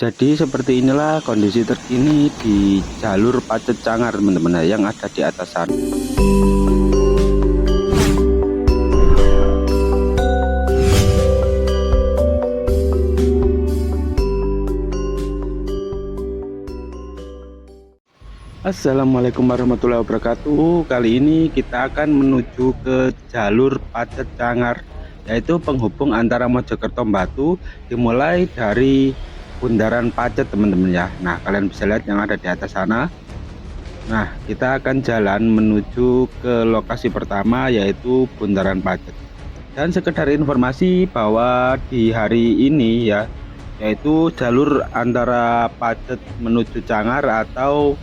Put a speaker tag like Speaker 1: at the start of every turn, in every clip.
Speaker 1: Jadi seperti inilah kondisi terkini di jalur Pacet Cangar teman-teman yang ada di atas sana. Assalamualaikum warahmatullahi wabarakatuh. Kali ini kita akan menuju ke jalur Pacet Cangar, yaitu penghubung antara Mojokerto Batu, dimulai dari Bundaran Pacet teman-teman ya. Nah, kalian bisa lihat yang ada di atas sana. Nah, kita akan jalan menuju ke lokasi pertama, yaitu Bundaran Pacet. Dan sekedar informasi bahwa di hari ini ya, yaitu jalur antara Pacet menuju Cangar atau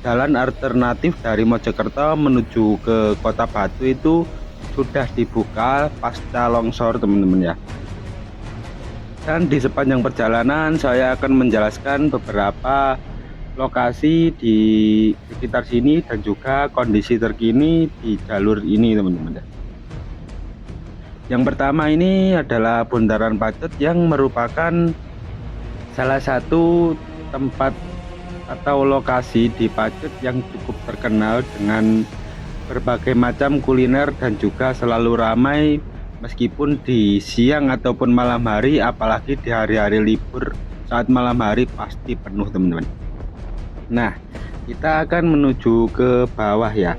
Speaker 1: jalan alternatif dari Mojokerto menuju ke Kota Batu itu sudah dibuka pasca longsor teman-teman ya. Dan di sepanjang perjalanan saya akan menjelaskan beberapa lokasi di sekitar sini dan juga kondisi terkini di jalur ini teman-teman ya. Yang pertama ini adalah Bundaran Pacet yang merupakan salah satu tempat atau lokasi di Pacet yang cukup terkenal dengan berbagai macam kuliner dan juga selalu ramai meskipun di siang ataupun malam hari, apalagi di hari-hari libur. Saat malam hari pasti penuh teman-teman. Nah, kita akan menuju ke bawah ya.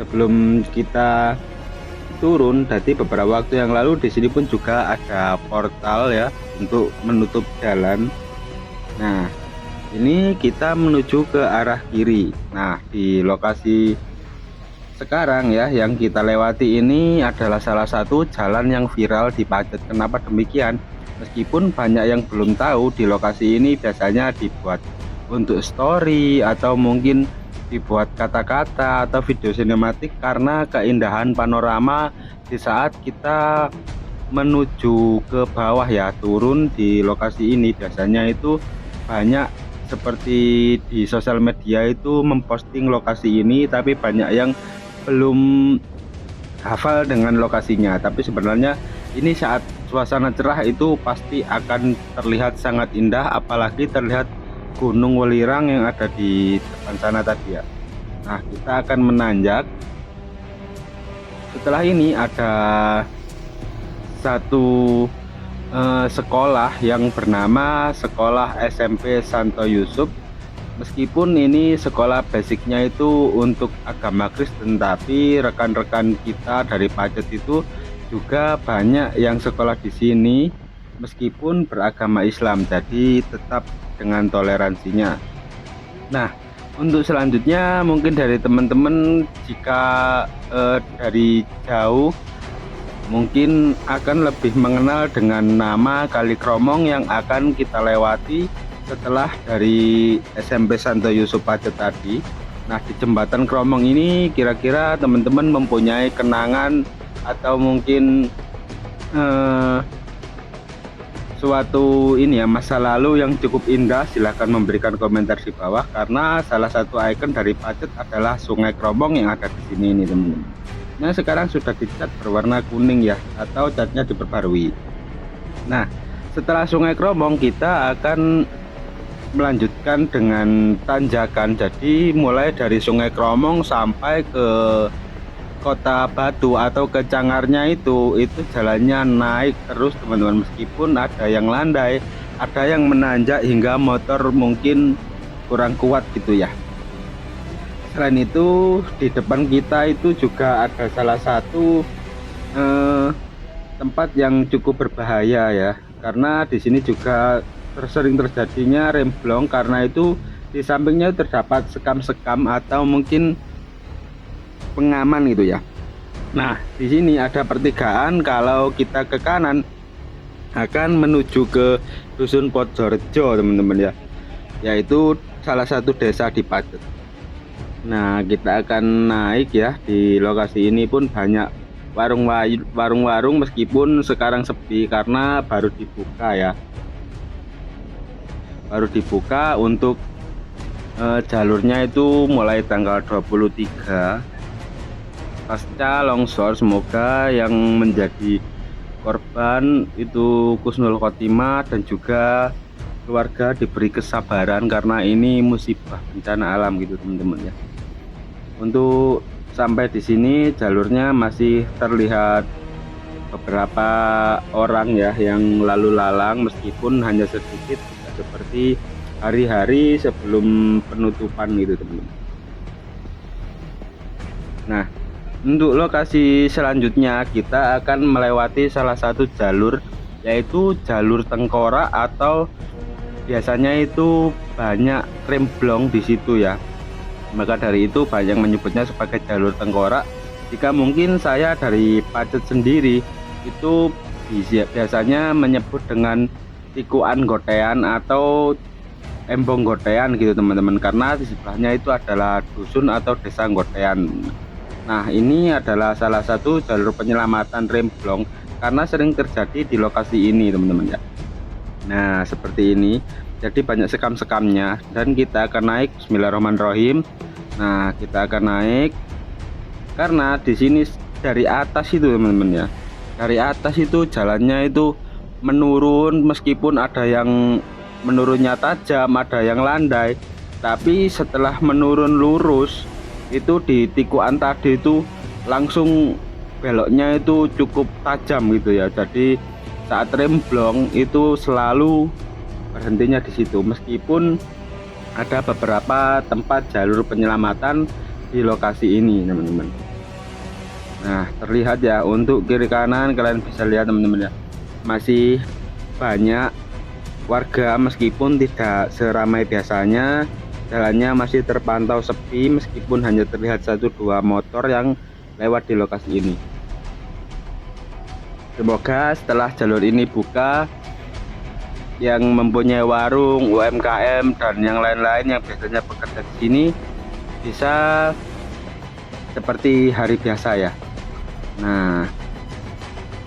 Speaker 1: Sebelum kita turun, tadi beberapa waktu yang lalu di sini pun juga ada portal ya untuk menutup jalan. Nah, ini kita menuju ke arah kiri. Nah, di lokasi sekarang ya yang kita lewati ini adalah salah satu jalan yang viral di Pacet. Kenapa demikian? Meskipun banyak yang belum tahu, di lokasi ini biasanya dibuat untuk story atau mungkin dibuat kata-kata atau video sinematik karena keindahan panorama di saat kita menuju ke bawah ya, turun di lokasi ini biasanya itu banyak seperti di sosial media itu memposting lokasi ini, tapi banyak yang belum hafal dengan lokasinya. Tapi sebenarnya ini saat suasana cerah itu pasti akan terlihat sangat indah, apalagi terlihat Gunung Welirang yang ada di depan sana tadi ya. Nah, kita akan menanjak. Setelah ini ada satu sekolah yang bernama Sekolah SMP Santo Yusuf. Meskipun ini sekolah basicnya itu untuk agama Kristen, tapi rekan-rekan kita dari Pacet itu juga banyak yang sekolah di sini meskipun beragama Islam, jadi tetap dengan toleransinya. Nah, untuk selanjutnya mungkin dari teman-teman jika dari jauh mungkin akan lebih mengenal dengan nama Kali Kromong yang akan kita lewati setelah dari SMP Santo Yusuf Pacet tadi. Nah, di jembatan Kromong ini kira-kira teman-teman mempunyai kenangan atau mungkin suatu ini ya, masa lalu yang cukup indah, silahkan memberikan komentar di bawah, karena salah satu ikon dari Pacet adalah Sungai Kromong yang ada di sini nih teman-teman. Nah, sekarang sudah dicat berwarna kuning ya, atau catnya diperbarui. Nah, setelah Sungai Kromong kita akan melanjutkan dengan tanjakan. Jadi mulai dari Sungai Kromong sampai ke Kota Batu atau ke Cangarnya itu jalannya naik terus teman-teman, meskipun ada yang landai, ada yang menanjak hingga motor mungkin kurang kuat gitu ya. Selain itu di depan kita itu juga ada salah satu tempat yang cukup berbahaya ya, karena di sini juga sering terjadinya remblong, karena itu di sampingnya terdapat sekam-sekam atau mungkin pengaman gitu ya. Nah, di sini ada pertigaan, kalau kita ke kanan akan menuju ke Dusun Pojorjo teman-teman ya, yaitu salah satu desa di Pacet. Nah, kita akan naik ya. Di lokasi ini pun banyak warung-warung meskipun sekarang sepi karena baru dibuka ya. Baru dibuka untuk jalurnya itu mulai tanggal 23 pasca longsor. Semoga yang menjadi korban itu Kusnul Khotimah dan juga keluarga diberi kesabaran karena ini musibah bencana alam gitu teman-teman ya. Untuk sampai di sini jalurnya masih terlihat beberapa orang ya yang lalu lalang, meskipun hanya sedikit, tidak seperti hari-hari sebelum penutupan gitu teman-teman. Nah, untuk lokasi selanjutnya kita akan melewati salah satu jalur, yaitu jalur tengkorak atau biasanya itu banyak remblong di situ ya. Maka dari itu banyak menyebutnya sebagai jalur tengkorak. Jika mungkin saya dari Pacet sendiri itu biasanya menyebut dengan tikuan gotean atau embong gotean gitu teman-teman, karena di sebelahnya itu adalah dusun atau desa gotean. Nah, ini adalah salah satu jalur penyelamatan remblong karena sering terjadi di lokasi ini teman-teman ya. Nah, seperti ini. Jadi banyak sekam-sekamnya dan kita akan naik. Bismillahirrahmanirrahim. Nah, kita akan naik karena di sini dari atas itu teman-teman ya. Dari atas itu jalannya itu menurun, meskipun ada yang menurunnya tajam, ada yang landai. Tapi setelah menurun lurus itu di tikuan tadi itu langsung beloknya itu cukup tajam gitu ya. Jadi saat remblong itu selalu berhentinya di situ, meskipun ada beberapa tempat jalur penyelamatan di lokasi ini teman-teman. Nah, terlihat ya, untuk kiri kanan kalian bisa lihat teman-teman ya, masih banyak warga, meskipun tidak seramai biasanya. Jalannya masih terpantau sepi, meskipun hanya terlihat 1-2 motor yang lewat di lokasi ini. Semoga setelah jalur ini buka, yang mempunyai warung, UMKM dan yang lain-lain yang biasanya bekerja di sini bisa seperti hari biasa ya. Nah,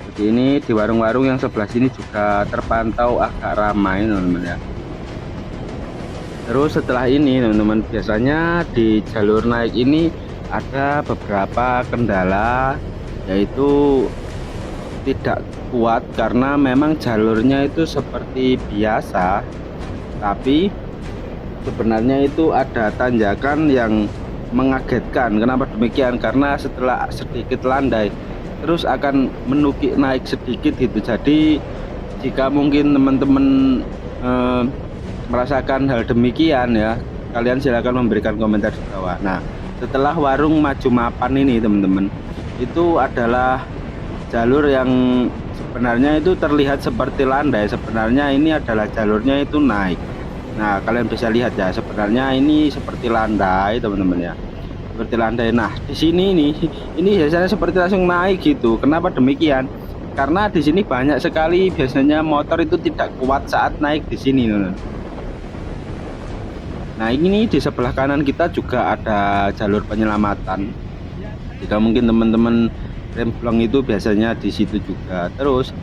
Speaker 1: seperti ini di warung-warung yang sebelah sini juga terpantau agak ramai teman-teman ya. Terus setelah ini teman-teman, biasanya di jalur naik ini ada beberapa kendala, yaitu tidak kuat karena memang jalurnya itu seperti biasa, tapi sebenarnya itu ada tanjakan yang mengagetkan. Kenapa demikian? Karena setelah sedikit landai terus akan menukik naik sedikit gitu. Jadi jika mungkin teman-teman merasakan hal demikian ya, kalian silakan memberikan komentar di bawah. Nah, setelah warung maju mapan ini teman-teman, itu adalah jalur yang sebenarnya itu terlihat seperti landai. Sebenarnya ini adalah jalurnya itu naik. Nah, kalian bisa lihat ya, sebenarnya ini seperti landai teman-teman ya, seperti landai. Nah, di sini ini biasanya seperti langsung naik gitu. Kenapa demikian? Karena di sini banyak sekali biasanya motor itu tidak kuat saat naik di sini teman-teman. Nah, ini di sebelah kanan kita juga ada jalur penyelamatan. Jika mungkin teman-teman remblong itu biasanya di situ juga. Terus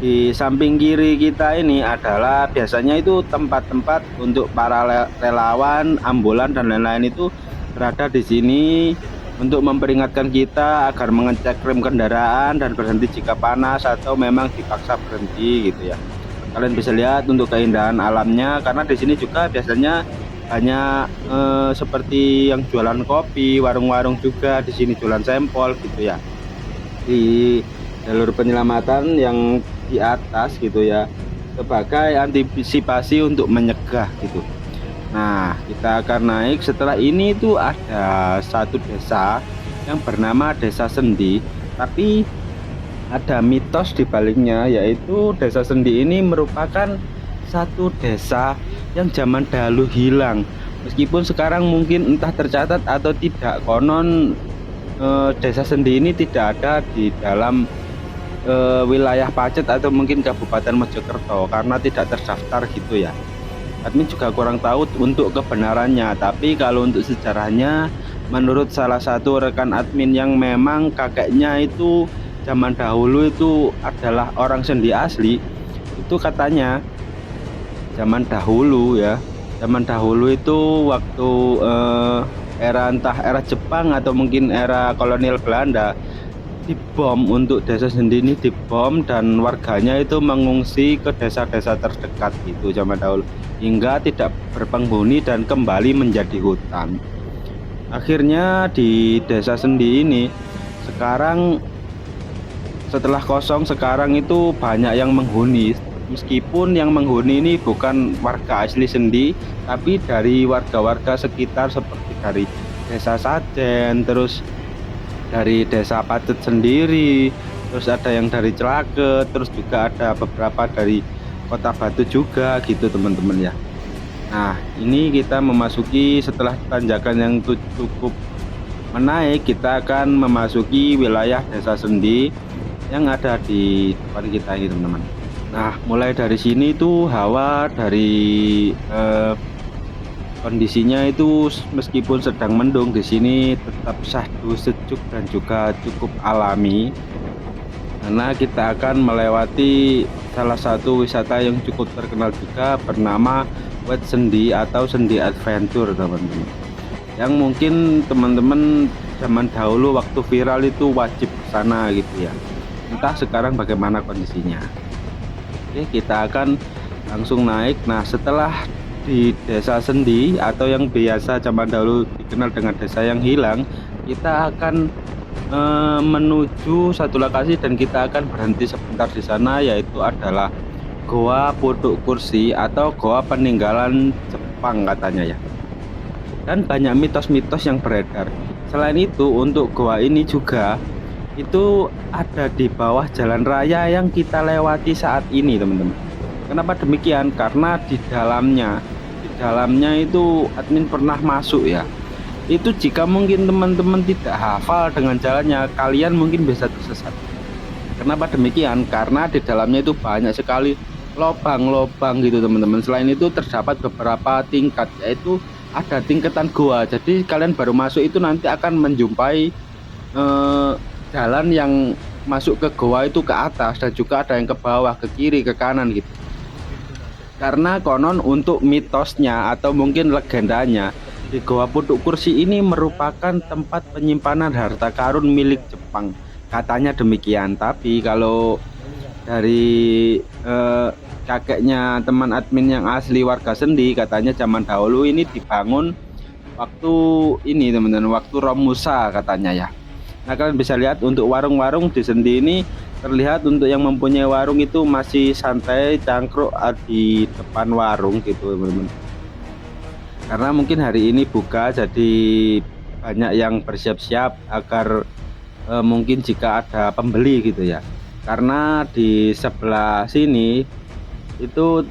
Speaker 1: di samping kiri kita ini adalah biasanya itu tempat-tempat untuk para relawan, ambulan dan lain-lain itu berada di sini untuk memperingatkan kita agar mengecek rem kendaraan dan berhenti jika panas atau memang dipaksa berhenti gitu ya. Kalian bisa lihat untuk keindahan alamnya, karena di sini juga biasanya banyak seperti yang jualan kopi, warung-warung juga di sini jualan sampel gitu ya. Di jalur penyelamatan yang di atas gitu ya, sebagai antisipasi untuk menyegah gitu. Nah, kita akan naik. Setelah ini itu ada satu desa yang bernama Desa Sendi, tapi ada mitos di baliknya, yaitu Desa Sendi ini merupakan satu desa yang zaman dahulu hilang, meskipun sekarang mungkin entah tercatat atau tidak. Konon Desa Sendi ini tidak ada di dalam wilayah Pacet atau mungkin Kabupaten Mojokerto karena tidak terdaftar gitu ya. Admin juga kurang tahu untuk kebenarannya, tapi kalau untuk sejarahnya, menurut salah satu rekan admin yang memang kakeknya itu zaman dahulu itu adalah orang Sendi asli, itu katanya zaman dahulu ya, zaman dahulu itu waktu era entah era Jepang atau mungkin era kolonial Belanda, dibom, untuk desa Sendi ini dibom dan warganya itu mengungsi ke desa-desa terdekat gitu zaman dahulu, hingga tidak berpenghuni dan kembali menjadi hutan. Akhirnya di desa Sendi ini sekarang setelah kosong, sekarang itu banyak yang menghuni. Meskipun yang menghuni ini bukan warga asli Sendi, tapi dari warga-warga sekitar seperti dari desa Sajen, terus dari desa Pacet sendiri, terus ada yang dari Celaket, terus juga ada beberapa dari Kota Batu juga gitu teman-teman ya. Nah, ini kita memasuki setelah tanjakan yang cukup menaik, kita akan memasuki wilayah Desa Sendi yang ada di depan kita ini teman-teman. Nah, mulai dari sini tuh hawa dari kondisinya itu meskipun sedang mendung, di sini tetap syahdu sejuk dan juga cukup alami. Karena kita akan melewati salah satu wisata yang cukup terkenal juga bernama Wet Sendi atau Sendi Adventure teman-teman. Yang mungkin teman-teman zaman dahulu waktu viral itu wajib ke sana gitu ya. Entah sekarang bagaimana kondisinya. Oke, kita akan langsung naik. Nah, setelah di Desa Sendi atau yang biasa zaman dahulu dikenal dengan desa yang hilang, kita akan menuju satu lokasi dan kita akan berhenti sebentar di sana, yaitu adalah Goa Putuk Kursi atau Goa Peninggalan Jepang katanya ya. Dan banyak mitos-mitos yang beredar. Selain itu, untuk goa ini juga itu ada di bawah jalan raya yang kita lewati saat ini teman-teman. Kenapa demikian? Karena di dalamnya itu admin pernah masuk ya. Itu jika mungkin teman-teman tidak hafal dengan jalannya, kalian mungkin bisa tersesat. Kenapa demikian? Karena di dalamnya itu banyak sekali lobang-lobang gitu teman-teman. Selain itu terdapat beberapa tingkat, yaitu ada tingkatan goa. Jadi kalian baru masuk itu nanti akan menjumpai jalan yang masuk ke goa itu ke atas, dan juga ada yang ke bawah, ke kiri, ke kanan gitu. Karena konon untuk mitosnya atau mungkin legendanya, di Goa Putuk Kursi ini merupakan tempat penyimpanan harta karun milik Jepang. Katanya demikian. Tapi kalau dari kakeknya teman admin yang asli warga Sendi, katanya zaman dahulu ini dibangun waktu ini teman-teman, waktu Romusa katanya ya. Nah, kalian bisa lihat untuk warung-warung di Sendi ini terlihat untuk yang mempunyai warung itu masih santai cangkruk di depan warung gitu teman-teman. Karena mungkin hari ini buka, jadi banyak yang bersiap-siap agar mungkin jika ada pembeli gitu ya. Karena di sebelah sini itu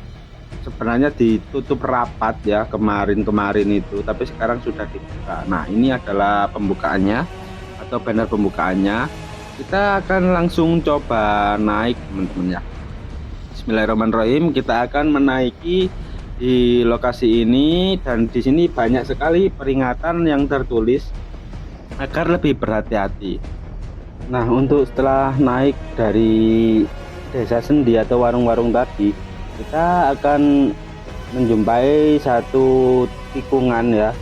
Speaker 1: sebenarnya ditutup rapat ya kemarin itu, tapi sekarang sudah dibuka. Nah, ini adalah pembukaannya atau banner pembukaannya. Kita akan langsung coba naik teman-teman ya. Bismillahirrahmanirrahim, kita akan menaiki di lokasi ini, dan di sini banyak sekali peringatan yang tertulis agar lebih berhati-hati. Nah, untuk setelah naik dari Desa Sendi atau warung-warung tadi, kita akan menjumpai satu tikungan ya.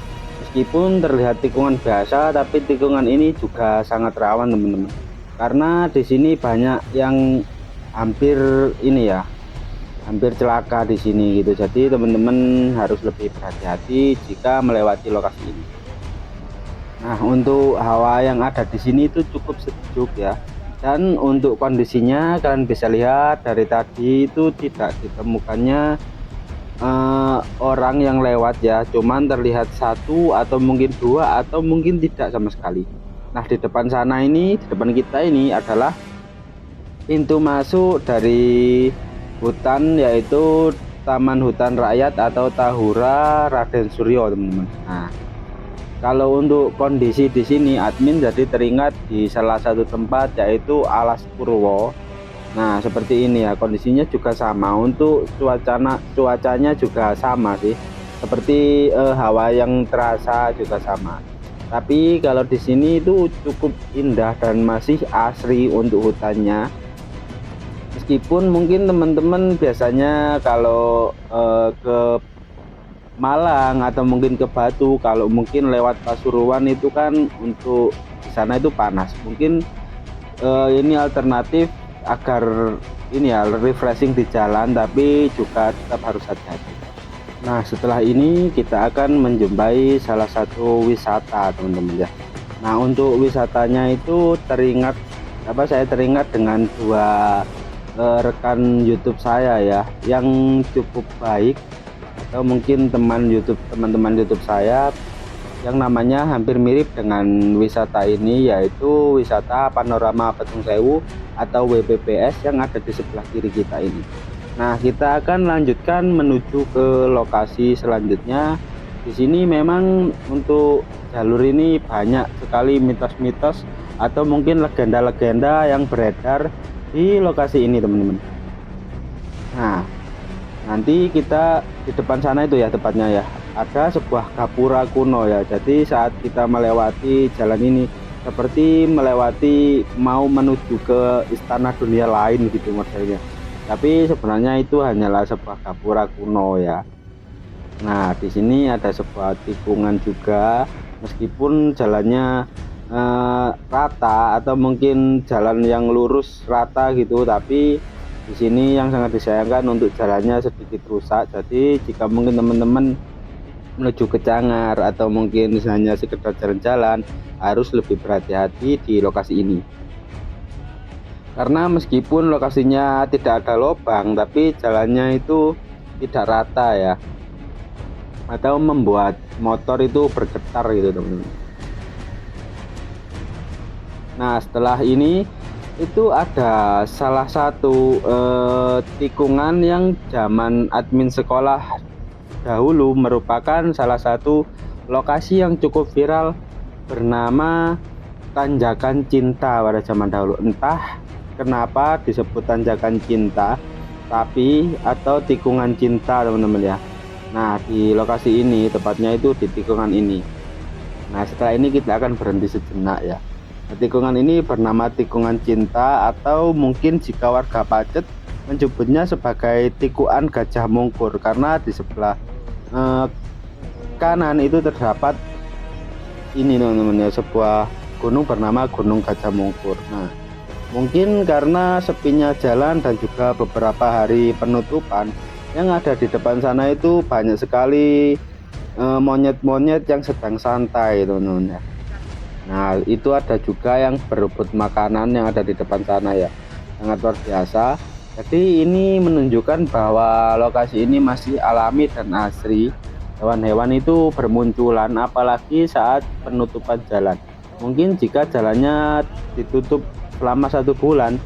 Speaker 1: Meskipun terlihat tikungan biasa, tapi tikungan ini juga sangat rawan teman-teman. Karena di sini banyak yang hampir ini ya, hampir celaka di sini gitu. Jadi teman-teman harus lebih berhati-hati jika melewati lokasi ini. Nah, untuk hawa yang ada di sini itu cukup sejuk ya. Dan untuk kondisinya kalian bisa lihat dari tadi itu tidak ditemukannya orang yang lewat ya. Cuman terlihat satu atau mungkin dua atau mungkin tidak sama sekali. Nah, di depan sana ini, di depan kita ini adalah pintu masuk dari hutan, yaitu Taman Hutan Rakyat atau Tahura Raden Suryo teman-teman. Nah, kalau untuk kondisi di sini admin jadi teringat di salah satu tempat, yaitu Alas Purwo. Nah, seperti ini ya, kondisinya juga sama. Untuk cuacanya juga sama sih, seperti hawa yang terasa juga sama. Tapi kalau di sini itu cukup indah dan masih asri untuk hutannya. Meskipun mungkin teman-teman biasanya kalau ke Malang atau mungkin ke Batu, kalau mungkin lewat Pasuruan itu kan untuk di sana itu panas. Mungkin ini alternatif agar ini ya refreshing di jalan, tapi juga tetap harus hati-hati. Nah, setelah ini kita akan menjumpai salah satu wisata, teman-teman ya. Nah, untuk wisatanya itu saya teringat dengan dua rekan YouTube saya ya, yang cukup baik, atau mungkin teman-teman YouTube saya yang namanya hampir mirip dengan wisata ini, yaitu wisata Panorama Petung Sewu atau WPPS yang ada di sebelah kiri kita ini. Nah, kita akan lanjutkan menuju ke lokasi selanjutnya. Di sini memang untuk jalur ini banyak sekali mitos-mitos atau mungkin legenda-legenda yang beredar di lokasi ini, teman-teman. Nah, nanti kita di depan sana itu ya tepatnya ya, ada sebuah gapura kuno ya. Jadi saat kita melewati jalan ini seperti mau menuju ke istana dunia lain gitu modelnya. Tapi sebenarnya itu hanyalah sebuah gapura kuno ya. Nah, di sini ada sebuah tikungan juga, meskipun jalannya rata atau mungkin jalan yang lurus rata gitu, tapi di sini yang sangat disayangkan untuk jalannya sedikit rusak. Jadi jika mungkin teman-teman menuju ke Cangar atau mungkin hanya sekedar jalan-jalan, harus lebih berhati-hati di lokasi ini. Karena meskipun lokasinya tidak ada lubang, tapi jalannya itu tidak rata ya, atau membuat motor itu bergetar gitu, teman-teman. Nah, setelah ini itu ada salah satu tikungan yang zaman admin sekolah dahulu merupakan salah satu lokasi yang cukup viral, bernama Tanjakan Cinta pada zaman dahulu. Entah kenapa disebut Tanjakan Cinta atau tikungan cinta, teman-teman ya. Nah, di lokasi ini tepatnya itu di tikungan ini. Nah, setelah ini kita akan berhenti sejenak ya. Nah, tikungan ini bernama Tikungan Cinta, atau mungkin jika warga Pacet menyebutnya sebagai Tikuan Gajah Mungkur, karena di sebelah kanan itu terdapat ini, teman-teman ya, sebuah gunung bernama Gunung Gajah Mungkur. Nah, mungkin karena sepinya jalan dan juga beberapa hari penutupan, yang ada di depan sana itu banyak sekali monyet-monyet yang sedang santai, teman-teman ya. Nah, itu ada juga yang berebut makanan yang ada di depan sana ya, sangat luar biasa. Jadi ini menunjukkan bahwa lokasi ini masih alami dan asri. Hewan-hewan itu bermunculan apalagi saat penutupan jalan. Mungkin jika jalannya ditutup selama 1 bulan,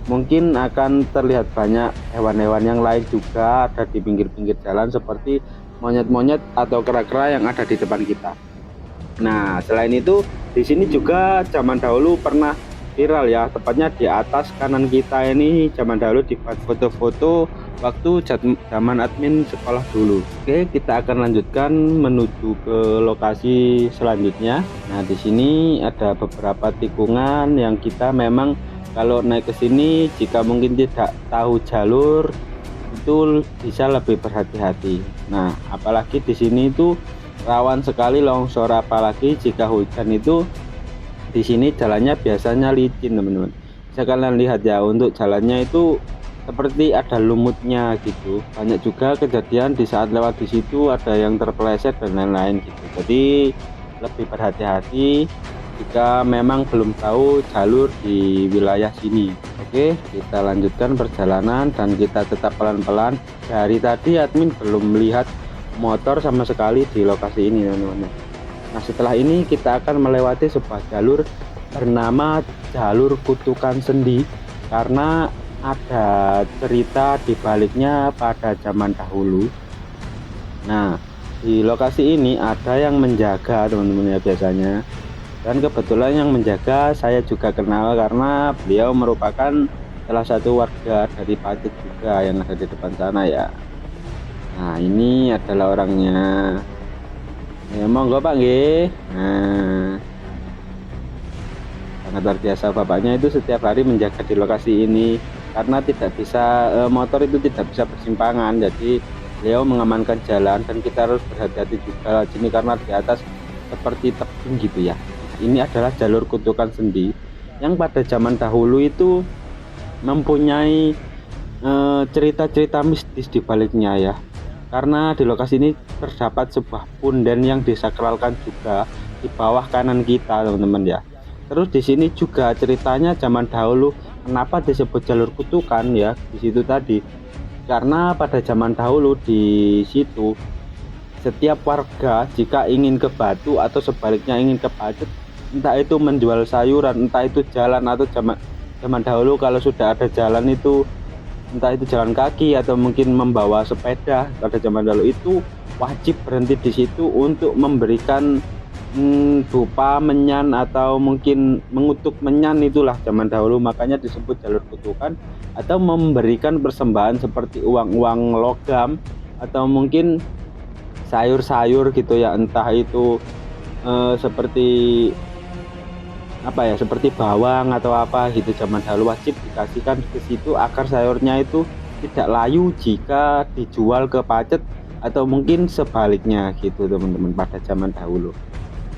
Speaker 1: mungkin akan terlihat banyak hewan-hewan yang lain juga ada di pinggir-pinggir jalan, seperti monyet-monyet atau kera-kera yang ada di depan kita. Nah, selain itu di sini juga zaman dahulu pernah viral ya, tepatnya di atas kanan kita ini zaman dahulu dibuat foto-foto waktu zaman admin sekolah dulu. Oke, kita akan lanjutkan menuju ke lokasi selanjutnya. Nah, di sini ada beberapa tikungan yang kita memang kalau naik ke sini, jika mungkin tidak tahu jalur, itu bisa lebih berhati-hati. Nah, apalagi di sini itu rawan sekali longsor, apalagi jika hujan itu di sini jalannya biasanya licin, teman-teman. Bisa kalian lihat ya, untuk jalannya itu seperti ada lumutnya gitu. Banyak juga kejadian di saat lewat di situ ada yang terpeleset dan lain-lain gitu. Jadi lebih berhati-hati jika memang belum tahu jalur di wilayah sini. Oke, kita lanjutkan perjalanan dan kita tetap pelan-pelan. Dari tadi admin belum melihat motor sama sekali di lokasi ini, teman-teman. Nah, setelah ini kita akan melewati sebuah jalur bernama jalur Kutukan Sendi, karena ada cerita di baliknya pada zaman dahulu. Nah, di lokasi ini ada yang menjaga, teman-teman ya, biasanya. Dan kebetulan yang menjaga saya juga kenal, karena beliau merupakan salah satu warga dari Pacet juga yang ada di depan sana ya. Nah, ini adalah orangnya. Ya, monggo Pak nggih. Nah, sangat luar biasa bapaknya itu setiap hari menjaga di lokasi ini, karena tidak bisa motor itu tidak bisa bersimpangan. Jadi beliau mengamankan jalan dan kita harus berhati-hati juga sini karena di atas seperti tebing gitu ya. Ini adalah jalur Kutukan Sendi. yang pada zaman dahulu itu mempunyai cerita-cerita mistis di baliknya ya. Karena di lokasi ini terdapat sebuah punden yang disakralkan juga di bawah kanan kita, teman-teman ya. Terus di sini juga ceritanya zaman dahulu kenapa disebut jalur kutukan ya di situ tadi. Karena pada zaman dahulu di situ setiap warga jika ingin ke Batu atau sebaliknya ingin ke Pacet, entah itu menjual sayuran, entah itu jalan atau zaman dahulu kalau sudah ada jalan itu entah itu jalan kaki atau mungkin membawa sepeda pada zaman dahulu itu wajib berhenti di situ untuk memberikan berupa menyan atau mungkin mengutuk menyan, itulah zaman dahulu makanya disebut jalur kutukan, atau memberikan persembahan seperti uang-uang logam atau mungkin sayur-sayur gitu ya, entah itu seperti apa ya, seperti bawang atau apa gitu, zaman dahulu wajib dikasihkan ke situ agar sayurnya itu tidak layu jika dijual ke Pacet atau mungkin sebaliknya gitu teman-teman. Pada zaman dahulu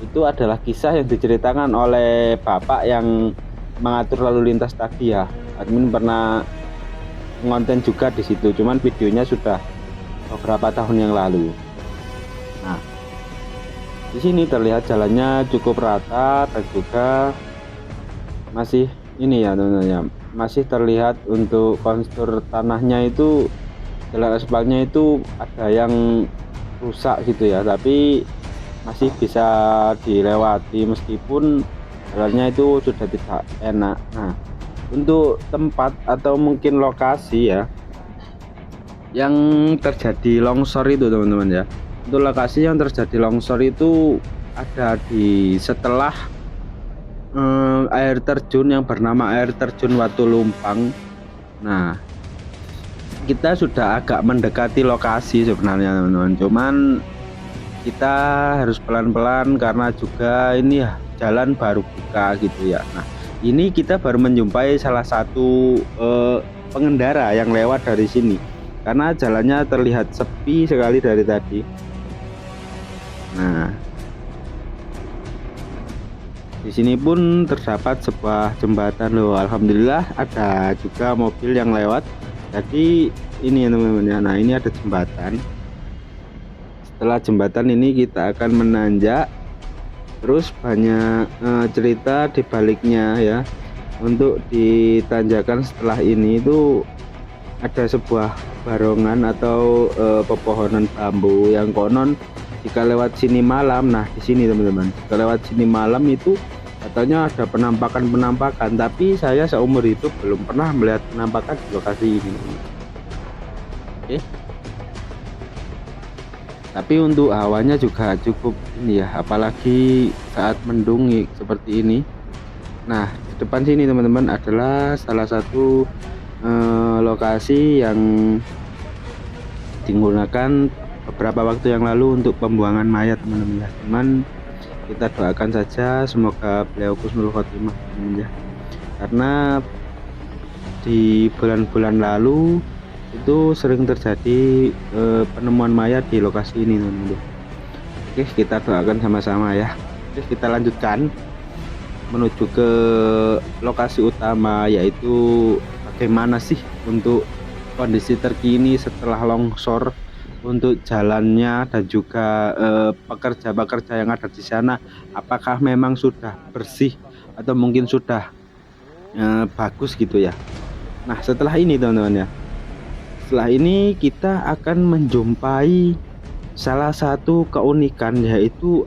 Speaker 1: itu adalah kisah yang diceritakan oleh bapak yang mengatur lalu lintas tadi ya. Admin pernah ngonten juga di situ, cuman videonya sudah beberapa tahun yang lalu. Nah, di sini terlihat jalannya cukup rata dan juga masih ini ya teman-teman ya, masih terlihat untuk kontur tanahnya itu, jalan aspalnya itu ada yang rusak gitu ya, tapi masih bisa dilewati meskipun jalannya itu sudah tidak enak. Nah, untuk tempat atau mungkin lokasi ya yang terjadi longsor itu teman-teman ya, untuk lokasi yang terjadi longsor itu ada di setelah air terjun yang bernama air terjun Watu Lumpang. Nah, kita sudah agak mendekati lokasi sebenarnya teman-teman, cuman kita harus pelan-pelan karena juga ini ya jalan baru buka gitu ya. Nah, ini kita baru menjumpai salah satu pengendara yang lewat dari sini karena jalannya terlihat sepi sekali dari tadi. Nah, di sini pun terdapat sebuah jembatan loh. Alhamdulillah ada juga mobil yang lewat. Jadi ini ya teman-teman ya. Nah, ini ada jembatan. Setelah jembatan ini kita akan menanjak, terus banyak cerita di baliknya ya. Untuk di tanjakan setelah ini itu ada sebuah barongan atau pepohonan bambu yang konon jika lewat sini malam, nah di sini teman-teman, jika lewat sini malam itu katanya ada penampakan, tapi saya seumur hidup belum pernah melihat penampakan di lokasi ini. Oke. Tapi untuk hawanya juga cukup ini ya, apalagi saat mendung seperti ini. Nah, di depan sini teman-teman adalah salah satu lokasi yang digunakan beberapa waktu yang lalu untuk pembuangan mayat teman-teman ya. Cuman kita doakan saja semoga beliau husnul khotimah teman-teman ya. Karena di bulan-bulan lalu itu sering terjadi penemuan mayat di lokasi ini teman-teman. Oke, kita doakan sama-sama ya. Oke, kita lanjutkan menuju ke lokasi utama, yaitu bagaimana sih untuk kondisi terkini setelah longsor untuk jalannya dan juga pekerja-pekerja yang ada di sana, apakah memang sudah bersih atau mungkin sudah bagus gitu ya. Nah, setelah ini teman-teman ya, setelah ini kita akan menjumpai salah satu keunikan, yaitu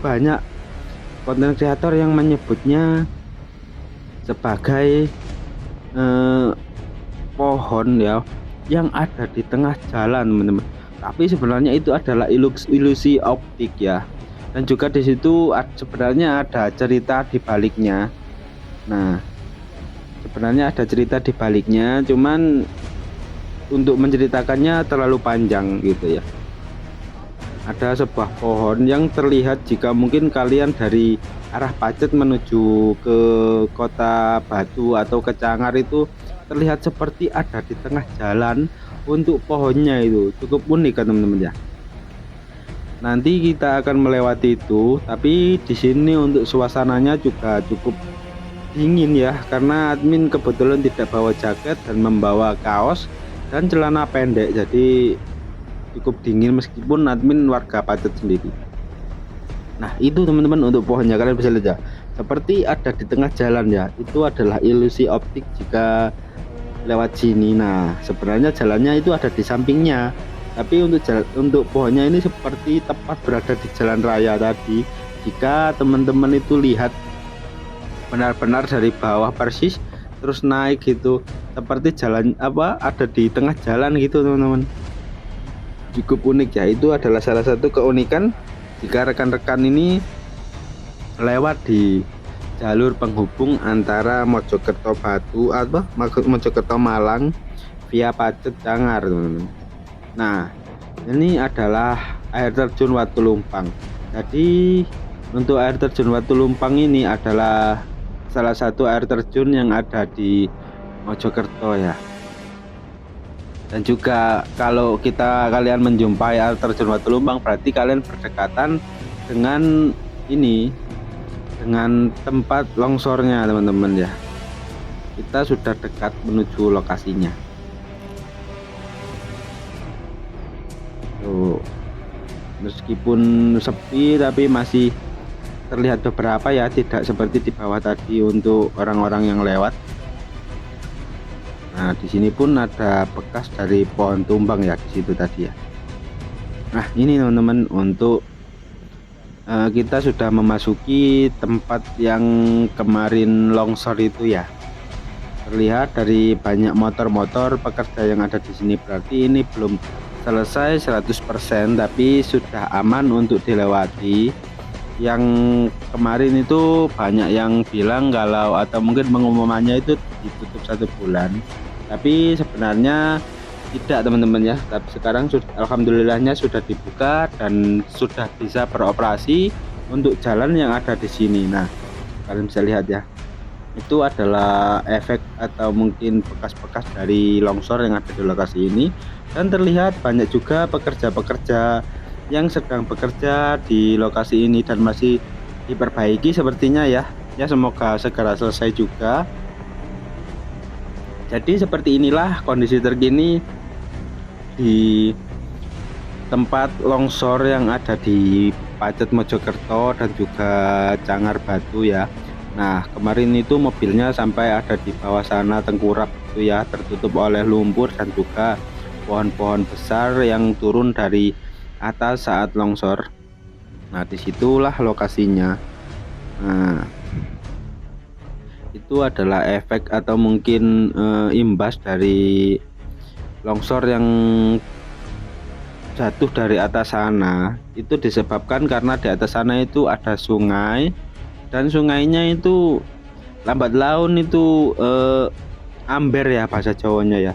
Speaker 1: banyak konten kreator yang menyebutnya sebagai pohon ya yang ada di tengah jalan teman-teman. Tapi sebenarnya itu adalah ilusi optik ya. Dan juga di situ sebenarnya ada cerita di baliknya. Nah, sebenarnya ada cerita di baliknya, cuman untuk menceritakannya terlalu panjang gitu ya. Ada sebuah pohon yang terlihat jika mungkin kalian dari arah Pacet menuju ke kota Batu atau ke Cangar itu terlihat seperti ada di tengah jalan. Untuk pohonnya itu cukup unik kan teman-teman ya. Nanti kita akan melewati itu, tapi di sini untuk suasananya juga cukup dingin ya, karena admin kebetulan tidak bawa jaket dan membawa kaos dan celana pendek, jadi cukup dingin meskipun admin warga Pacet sendiri. Nah itu teman-teman untuk pohonnya, kalian bisa lihat ya, seperti ada di tengah jalan ya. Itu adalah ilusi optik jika lewat sini. Nah sebenarnya jalannya itu ada di sampingnya, tapi untuk pohonnya ini seperti tepat berada di jalan raya tadi. Jika teman-teman itu lihat benar-benar dari bawah persis terus naik gitu, seperti jalan ada di tengah jalan gitu teman-teman. Cukup unik ya, itu adalah salah satu keunikan jika rekan-rekan ini lewat di jalur penghubung antara Mojokerto Batu Mojokerto Malang via Pacet Cangar teman-teman. Nah ini adalah air terjun Watu Lumpang. Jadi untuk air terjun Watu Lumpang ini adalah salah satu air terjun yang ada di Mojokerto ya. Dan juga kalau kalian menjumpai air terjun Watu Lumpang, berarti kalian berdekatan dengan dengan tempat longsornya teman-teman ya. Kita sudah dekat menuju lokasinya. Tuh, meskipun sepi tapi masih terlihat beberapa ya, tidak seperti di bawah tadi untuk orang-orang yang lewat. Nah di sini pun ada bekas dari pohon tumbang ya di situ tadi ya. Nah ini teman-teman, untuk kita sudah memasuki tempat yang kemarin longsor itu ya. Terlihat dari banyak motor-motor pekerja yang ada di sini, berarti ini belum selesai 100%, tapi sudah aman untuk dilewati. Yang kemarin itu banyak yang bilang kalau atau mungkin pengumumannya itu ditutup 1 bulan, tapi sebenarnya tidak teman-teman ya. Tapi sekarang alhamdulillahnya sudah dibuka dan sudah bisa beroperasi untuk jalan yang ada di sini. Nah kalian bisa lihat ya, itu adalah efek atau mungkin bekas-bekas dari longsor yang ada di lokasi ini. Dan terlihat banyak juga pekerja-pekerja yang sedang bekerja di lokasi ini dan masih diperbaiki sepertinya ya. Ya semoga segera selesai juga. Jadi seperti inilah kondisi terkini di tempat longsor yang ada di Pacet Mojokerto dan juga Cangar Batu ya. Nah kemarin itu mobilnya sampai ada di bawah sana tengkurap itu ya, tertutup oleh lumpur dan juga pohon-pohon besar yang turun dari atas saat longsor. Nah disitulah lokasinya. Nah itu adalah efek atau mungkin imbas dari longsor yang jatuh dari atas sana. Itu disebabkan karena di atas sana itu ada sungai, dan sungainya itu lambat laun itu amber ya bahasa Jawanya ya,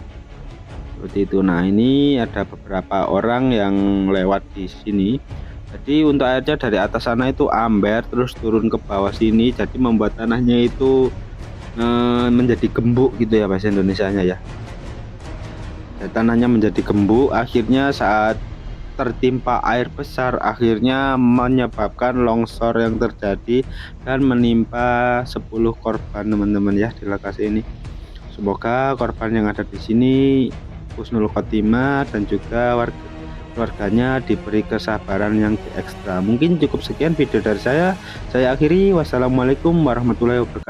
Speaker 1: seperti itu. Nah ini ada beberapa orang yang lewat di sini, jadi untuk airnya dari atas sana itu amber terus turun ke bawah sini, jadi membuat tanahnya itu menjadi gembuk gitu ya bahasa Indonesianya ya. Dan tanahnya menjadi gembuk, akhirnya saat tertimpa air besar akhirnya menyebabkan longsor yang terjadi dan menimpa 10 korban teman-teman ya di lokasi ini. Semoga korban yang ada di sini husnul khotimah dan juga keluarganya diberi kesabaran yang ekstra. Mungkin cukup sekian video dari saya akhiri. Wassalamualaikum warahmatullahi wabarakatuh.